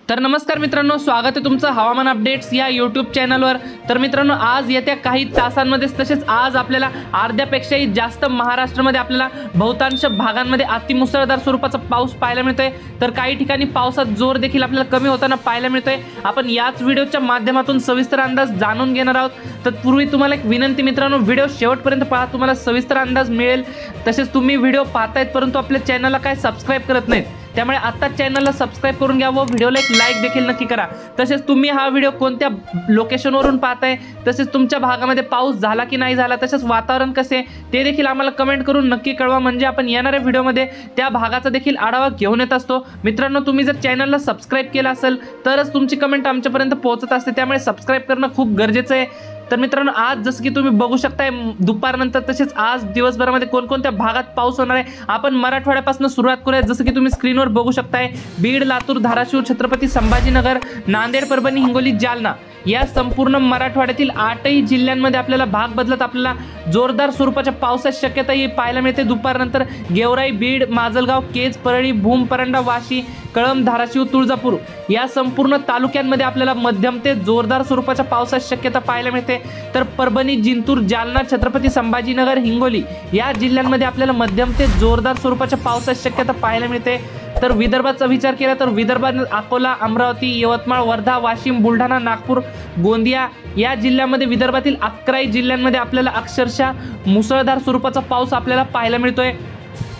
तर नमस्कार मित्रांनो, स्वागत आहे तुमचं हवामान अपडेट्स या यूट्यूब चॅनलवर। तर मित्रांनो, आज येत्या काही तासांमध्येच तसेच आज आपल्याला अर्ध्यापेक्षाही जास्त महाराष्ट्रामध्ये आपल्याला बहुतांश भागांमध्ये अतिमुसळधार स्वरूपाचा पाऊस पाहायला मिळतोय। तर काही ठिकाणी पावसाचा जोर देखील आपल्याला कमी होताना पाहायला मिळतोय। आपण याच व्हिडिओच्या माध्यमातून सविस्तर अंदाज जाणून घेणार आहोत। तत्पूर्वी तुम्हाला एक विनंती मित्रांनो, व्हिडिओ शेवटपर्यंत पहा, तुम्हाला सविस्तर अंदाज मिळेल। तसेच तुम्ही व्हिडिओ पाहतायत परंतु आपल्या चॅनलला काय सबस्क्राइब करत नाहीत, त्यामुळे आता चॅनलला सबस्क्राइब करून घ्या व व्हिडिओला एक लाईक देखील नक्की करा। तसेच तुम्ही हा व्हिडिओ कोणत्या लोकेशनवरून पाहताय, तसेच तुमच्या भागामध्ये पाऊस झाला की नाही झाला, तसेच वातावरण कसे ते देखील आम्हाला कमेंट करून नक्की कळवा, म्हणजे आपण येणाऱ्या व्हिडिओमध्ये त्या भागाचा देखील आढावा घेऊन येत असतो। मित्रांनो, तुम्ही जर चॅनलला सबस्क्राइब केलं असेल तरच तुमची कमेंट आमच्यापर्यंत पोहोचत असते, त्यामुळे सबस्क्राइब करणं खूप गरजेचं आहे। तर मित्रांनो, आज जसं की तुम्ही बघू शकताय दुपारनंतर तसेच आज दिवसभरामध्ये कोणकोणत्या भागात पाऊस होणार आहे, आपण मराठवाड्यापासून सुरुवात करूया। जसं की तुम्ही स्क्रीनवर बघू शकताय, बीड, लातूर, धाराशिव, छत्रपती संभाजीनगर, नांदेड, परभणी, हिंगोली, जालना या संपूर्ण मराठवाड्यातील 8ही जिल्ह्यांमध्ये आपल्याला भाग बदलत आपल्याला जोरदार स्वरूपाच्या पावसाची शक्यता ही पाहायला मिळते। दुपारनंतर गेवराई, बीड, माजलगाव, केज, परळी, भूम, परंडा, वाशी, कळंब, धाराशिव, तुळजापूर या संपूर्ण तालुक्यांमध्ये आपल्याला मध्यम ते जोरदार स्वरूपाच्या पावसाची शक्यता पाहायला मिळते। तर परभणी, जिंतूर, जालना, छत्रपती संभाजीनगर, हिंगोली या जिल्ह्यांमध्ये आपल्याला मध्यम ते जोरदार स्वरूपाच्या पावसाची शक्यता पाहायला मिळते। तर विदर्भाचा विचार केला तर विदर्भात अकोला, अमरावती, यवतमाळ, वर्धा, वाशिम, बुलढाणा, नागपूर, गोंदिया या जिल्ह्यांमध्ये विदर्भातील 11ही जिल्ह्यांमध्ये आपल्याला अक्षरशः मुसळधार स्वरूपाचा पाऊस आपल्याला पाहायला मिळतोय।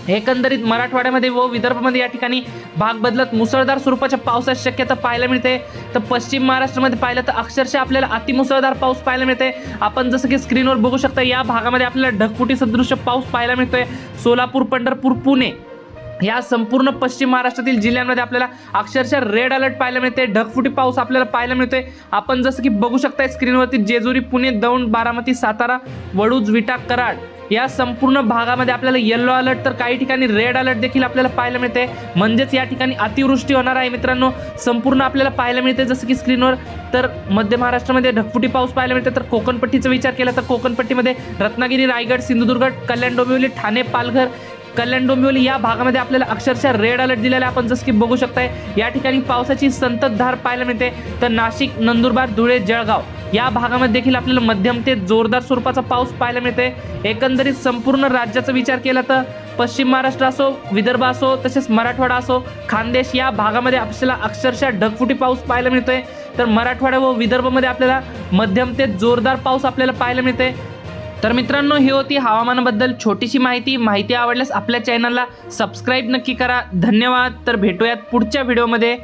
एकंदरीत मराठवाड्यामध्ये व विदर्भामध्ये या ठिकाणी भाग बदलत मुसळधार स्वरूपाच्या पावसाची शक्यता पाहायला मिळते। तर पश्चिम महाराष्ट्रामध्ये पाहिलं तर अक्षरशः आपल्याला अतिमुसळधार पाऊस पाहायला मिळते। आपण जसं की स्क्रीनवर बघू शकता, या भागामध्ये आपल्याला ढगफुटी सदृश पाऊस पाहायला मिळतोय। सोलापूर, पंढरपूर, पुणे या संपूर्ण पश्चिम महाराष्ट्रातील जिल्ह्यांमध्ये आपल्याला अक्षरशः रेड अलर्ट पाहायला मिळते, ढगफुटी पाऊस आपल्याला पाहायला मिळतोय। आपण जसं की बघू शकता स्क्रीनवरती जेजुरी, पुणे, दौंड, बारामती, सातारा, वडूज, विटा, कराड या संपूर्ण भागामध्ये आपल्याला येलो अलर्ट तर काही ठिकाणी रेड अलर्ट देखील आपल्याला पाहायला मिळते, म्हणजेच या ठिकाणी अतिवृष्टी होणार आहे मित्रांनो संपूर्ण आपल्याला पाहायला मिळते। जसं की स्क्रीनवर तर मध्य महाराष्ट्रामध्ये ढगफुटी पाऊस पाहायला मिळते। तर कोकणपट्टीचा विचार केला तर कोकणपट्टीमध्ये रत्नागिरी, रायगड, सिंधुदुर्ग, कल्याण, डोंबिवली, ठाणे, पालघर, कल्याण, डोंबिवली या भागामध्ये आपल्याला अक्षरशः रेड अलर्ट दिलेला आहे। आपण जसं की बघू शकताय या ठिकाणी पावसाची संततधार पाहायला मिळते। तर नाशिक, नंदुरबार, धुळे, जळगाव या भागामध्ये देखील आपल्याला मध्यम ते जोरदार स्वरूपाचा पाऊस पाहायला मिळते। एकंदरीत संपूर्ण राज्याचा विचार केला तर पश्चिम महाराष्ट्र असो, विदर्भ असो, तसेच मराठवाडा असो, खानदेश या भागामध्ये आपल्याला अक्षरशः ढगफुटी पाऊस पाहायला मिळतोय। तर मराठवाडा व विदर्भामध्ये आपल्याला मध्यम ते जोरदार पाऊस आपल्याला पाहायला मिळते। तर मित्रांनो, ही होती हवामानाबद्दल छोटीशी माहिती आवडल्यास आपल्या चॅनलला सबस्क्राइब नक्की करा। धन्यवाद। तर भेटूयात पुढच्या व्हिडिओमध्ये।